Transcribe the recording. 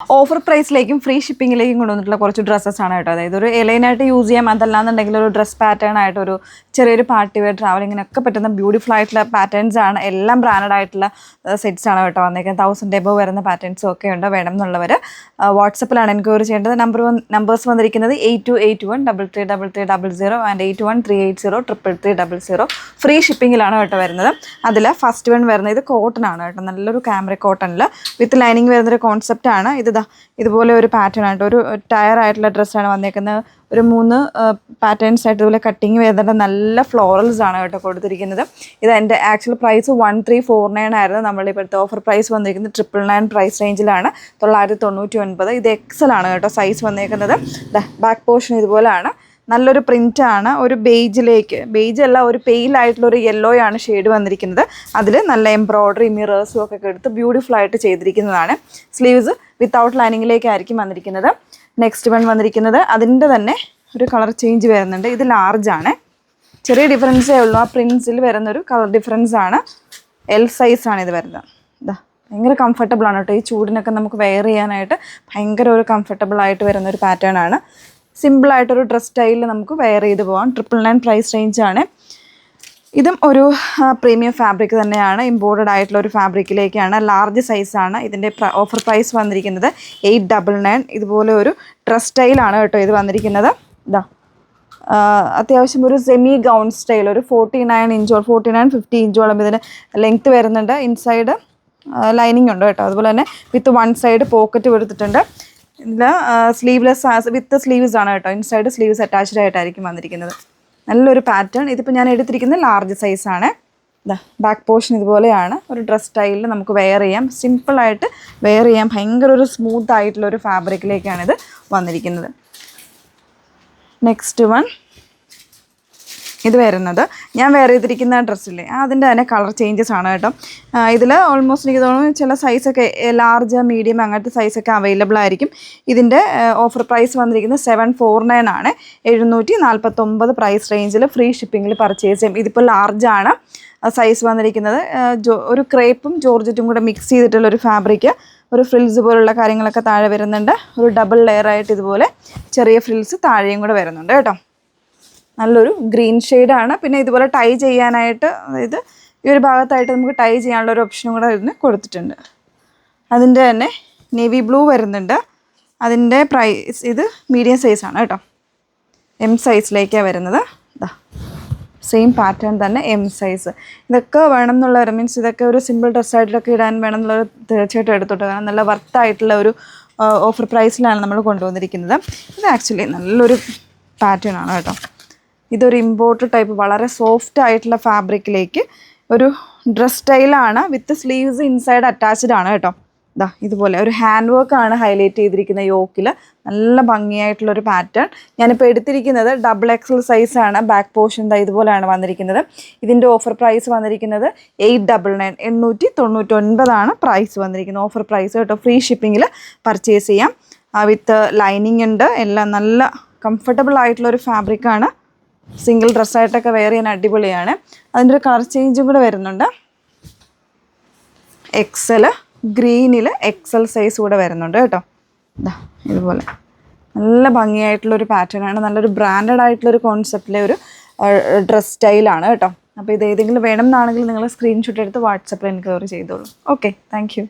Offer പ്രൈസിലേക്കും free ഷിപ്പിങ്ങിലേക്കും കൊണ്ടുവന്നിട്ടുള്ള കുറച്ച് dresses ആണ് കേട്ടോ. അതായത് ഒരു എലൈനായിട്ട് യൂസ് ചെയ്യാം, അതല്ലാന്നുണ്ടെങ്കിൽ ഒരു ഡ്രസ് പാറ്റേൺ ആയിട്ട് ഒരു ചെറിയൊരു പാർട്ടി വെയർ ട്രാവലിങ്ങിനൊക്കെ പറ്റുന്ന ബ്യൂട്ടിഫുൾ ആയിട്ടുള്ള പാറ്റേൺസ് ആണ്. എല്ലാം ബ്രാൻഡഡ് ആയിട്ടുള്ള സെറ്റ്സ് ആണ് കേട്ടോ വന്നേക്കുന്നത്. 1000 എബോ വരുന്ന പാറ്റേൺസും ഒക്കെ ഉണ്ട്. വേണം എന്നുള്ളവർ വാട്സപ്പിലാണ് എൻക്വയറി ചെയ്യേണ്ടത്. നമ്പേഴ്സ് വന്നിരിക്കുന്നത് 8281333300 ആൻഡ് 8138033300. ഫ്രീ ഷിപ്പിങ്ങിലാണ് കേട്ടോ വരുന്നത്. അതിൽ ഫസ്റ്റ് വൺ വരുന്നത് ഇത് കോട്ടൺ ആണ് കേട്ടോ. നല്ലൊരു ക്യാമറ കോട്ടണിൽ വിത്ത് ലൈനിങ് വരുന്നൊരു കോൺസെപ്റ്റ് ആണ്. ഇതുപോലെ ഒരു പാറ്റേൺ ആയിട്ട് ഒരു ടയർ ആയിട്ടുള്ള ഡ്രസ്സാണ് വന്നേക്കുന്നത്. ഒരു 3 പാറ്റേൺസ് ആയിട്ട് ഇതുപോലെ കട്ടിങ് വരുന്നുണ്ട്. നല്ല ഫ്ലോറൽസ് ആണ് കേട്ടോ കൊടുത്തിരിക്കുന്നത്. ഇത് എൻ്റെ ആക്ച്വൽ പ്രൈസ് 1349 ആയിരുന്നു. നമ്മളിപ്പോഴത്തെ ഓഫർ പ്രൈസ് വന്നിരിക്കുന്നത് 999 പ്രൈസ് റേഞ്ചിലാണ്, 999. ഇത് എക്സൽ ആണ് കേട്ടോ സൈസ് വന്നേക്കുന്നത്. ബാക്ക് പോർഷൻ ഇതുപോലെയാണ്. നല്ലൊരു പ്രിൻ്റാണ്. ഒരു ബേജ് അല്ല, ഒരു പെയിലായിട്ടുള്ള ഒരു യെല്ലോ ആണ് ഷെയ്ഡ് വന്നിരിക്കുന്നത്. അതിൽ നല്ല എംബ്രോയ്ഡറി മിറേഴ്സും ഒക്കെ എടുത്ത് ബ്യൂട്ടിഫുൾ ആയിട്ട് ചെയ്തിരിക്കുന്നതാണ്. സ്ലീവ്സ് വിത്തൗട്ട് ലൈനിങ്ങിലേക്കായിരിക്കും വന്നിരിക്കുന്നത്. നെക്സ്റ്റ് വൺ വന്നിരിക്കുന്നത് അതിൻ്റെ തന്നെ ഒരു കളർ ചേഞ്ച് വരുന്നുണ്ട്. ഇത് ലാർജ് ആണ്. ചെറിയ ഡിഫറൻസേ ഉള്ളൂ. ആ പ്രിൻസിൽ വരുന്നൊരു കളർ ഡിഫറൻസ് ആണ്. എൽ സൈസാണ് ഇത് വരുന്നത്. ഭയങ്കര കംഫർട്ടബിൾ ആണ് കേട്ടോ. ഈ ചൂടിനൊക്കെ നമുക്ക് വെയർ ചെയ്യാനായിട്ട് ഭയങ്കര ഒരു കംഫർട്ടബിൾ ആയിട്ട് വരുന്നൊരു പാറ്റേൺ ആണ്. സിമ്പിളായിട്ടൊരു ഡ്രസ് സ്റ്റൈലിൽ നമുക്ക് വെയർ ചെയ്ത് പോകാം. 999 പ്രൈസ് റേഞ്ചാണ്. ഇതും ഒരു പ്രീമിയം ഫാബ്രിക് തന്നെയാണ്. ഇമ്പോർട്ടഡ് ആയിട്ടുള്ള ഒരു ഫാബ്രിക്കിലേക്കാണ്. ലാർജ് സൈസാണ്. ഇതിൻ്റെ ഓഫർ പ്രൈസ് വന്നിരിക്കുന്നത് 899. ഇതുപോലെ ഒരു ഡ്രസ് സ്റ്റൈലാണ് കേട്ടോ ഇത് വന്നിരിക്കുന്നത്. അത്യാവശ്യം ഒരു സെമി ഗൗൺ സ്റ്റൈൽ, ഒരു 49-50 ഇഞ്ചോളം ഇതിന് ലെങ്ത്ത് വരുന്നുണ്ട്. ഇൻസൈഡ് ലൈനിങ് ഉണ്ട് കേട്ടോ. അതുപോലെ തന്നെ വിത്ത് വൺ സൈഡ് പോക്കറ്റ് കൊടുത്തിട്ടുണ്ട്. ഇതിൽ സ്ലീവ്ലെസ് വിത്ത് സ്ലീവ്സ് ആണ് കേട്ടോ. ഇൻസൈഡ് സ്ലീവ്സ് അറ്റാച്ച്ഡ് ആയിട്ടായിരിക്കും വന്നിരിക്കുന്നത്. നല്ലൊരു പാറ്റേൺ. ഇതിപ്പോൾ ഞാൻ എടുത്തിരിക്കുന്നത് ലാർജ് സൈസാണ്. ബാക്ക് പോർഷൻ ഇതുപോലെയാണ്. ഒരു ഡ്രസ് സ്റ്റൈലിൽ നമുക്ക് വെയർ ചെയ്യാം. സിമ്പിളായിട്ട് വെയർ ചെയ്യാം. ഭയങ്കര ഒരു സ്മൂത്ത് ആയിട്ടുള്ള ഒരു ഫാബ്രിക്കിലേക്കാണ് ഇത് വന്നിരിക്കുന്നത്. നെക്സ്റ്റ് വൺ ഇത് വരുന്നത് ഞാൻ വെയർ ചെയ്തിരിക്കുന്ന ഡ്രസ്സില്ലേ അതിൻ്റെ തന്നെ കളർ ചേഞ്ചസ് ആണ് കേട്ടോ. ഇതിൽ ഓൾമോസ്റ്റ് എനിക്ക് തോന്നുന്നു ചില സൈസൊക്കെ ലാർജ്, മീഡിയം അങ്ങനത്തെ സൈസൊക്കെ അവൈലബിൾ ആയിരിക്കും. ഇതിൻ്റെ ഓഫർ പ്രൈസ് വന്നിരിക്കുന്നത് 749 ആണ്. 749 പ്രൈസ് റേഞ്ചിൽ ഫ്രീ ഷിപ്പിങ്ങിൽ പർച്ചേസ് ചെയ്യും. ഇതിപ്പോൾ ലാർജാണ് സൈസ് വന്നിരിക്കുന്നത്. ഒരു ക്രേപ്പും ജോർജറ്റും കൂടെ മിക്സ് ചെയ്തിട്ടുള്ളൊരു ഫാബ്രിക്. ഒരു ഫ്രിൽസ് പോലുള്ള കാര്യങ്ങളൊക്കെ താഴെ വരുന്നുണ്ട്. ഒരു ഡബിൾ ലെയറായിട്ട് ഇതുപോലെ ചെറിയ ഫ്രിൽസ് താഴെയും കൂടെ വരുന്നുണ്ട് കേട്ടോ. നല്ലൊരു ഗ്രീൻ ഷെയ്ഡാണ്. പിന്നെ ഇതുപോലെ ടൈ ചെയ്യാനായിട്ട്, അതായത് ഈ ഒരു ഭാഗത്തായിട്ട് നമുക്ക് ടൈ ചെയ്യാനുള്ള ഒരു ഓപ്ഷനും കൂടെ ഇതിന് കൊടുത്തിട്ടുണ്ട്. അതിൻ്റെ തന്നെ നേവി ബ്ലൂ വരുന്നുണ്ട്. അതിൻ്റെ പ്രൈസ് ഇത് മീഡിയം സൈസാണ് കേട്ടോ. എം സൈസിലേക്കാണ് വരുന്നത്. സെയിം പാറ്റേൺ തന്നെ എം സൈസ്. ഇതൊക്കെ വേണം എന്നുള്ളവർ, മീൻസ് ഇതൊക്കെ ഒരു സിമ്പിൾ ഡ്രസ്സായിട്ടൊക്കെ ഇടാൻ വേണം എന്നുള്ളവർ തീർച്ചയായിട്ടും എടുത്തോട്ട്. കാരണം നല്ല വർത്തായിട്ടുള്ള ഒരു ഓഫർ പ്രൈസിലാണ് നമ്മൾ കൊണ്ടുവന്നിരിക്കുന്നത്. ഇത് ആക്ച്വലി നല്ലൊരു പാറ്റേൺ ആണ് കേട്ടോ. ഇതൊരു ഇമ്പോർട്ടഡ് ടൈപ്പ് വളരെ സോഫ്റ്റ് ആയിട്ടുള്ള ഫാബ്രിക്കിലേക്ക് ഒരു ഡ്രസ് സ്റ്റൈലാണ്. വിത്ത് സ്ലീവ്സ് ഇൻസൈഡ് അറ്റാച്ച്ഡ് ആണ് കേട്ടോ. ഇതുപോലെ ഒരു ഹാൻഡ് വർക്കാണ് ഹൈലൈറ്റ് ചെയ്തിരിക്കുന്ന യോക്കിൽ. നല്ല ഭംഗിയായിട്ടുള്ളൊരു പാറ്റേൺ. ഞാനിപ്പോൾ എടുത്തിരിക്കുന്നത് XXL സൈസാണ്. ബാക്ക് പോർഷൻ ഇതുപോലെയാണ് വന്നിരിക്കുന്നത്. ഇതിൻ്റെ ഓഫർ പ്രൈസ് വന്നിരിക്കുന്നത് 899 899 പ്രൈസ് വന്നിരിക്കുന്നത്. ഓഫർ പ്രൈസ് കേട്ടോ. ഫ്രീ ഷിപ്പിങ്ങിൽ പർച്ചേസ് ചെയ്യാം. വിത്ത് ലൈനിങ് ഉണ്ട്. എല്ലാം നല്ല കംഫർട്ടബിൾ ആയിട്ടുള്ളൊരു ഫാബ്രിക്കാണ്. സിംഗിൾ ഡ്രസ്സായിട്ടൊക്കെ വെയർ ചെയ്യാൻ അടിപൊളിയാണ്. അതിൻ്റെ ഒരു കളർ ചേഞ്ചും കൂടെ വരുന്നുണ്ട്. XL ഗ്രീനിൽ XL സൈസ് കൂടെ വരുന്നുണ്ട് കേട്ടോ. ഇതുപോലെ നല്ല ഭംഗിയായിട്ടുള്ളൊരു പാറ്റേൺ ആണ്. നല്ലൊരു ബ്രാൻഡഡ് ആയിട്ടുള്ളൊരു കോൺസെപ്റ്റിലെ ഒരു ഡ്രസ് സ്റ്റൈലാണ് കേട്ടോ. അപ്പോൾ ഇത് ഏതെങ്കിലും വേണം എന്നാണെങ്കിൽ നിങ്ങൾ സ്ക്രീൻഷോട്ട് എടുത്ത് വാട്സപ്പിൽ എൻക്വയറി ചെയ്തോളൂ. Okay, thank you.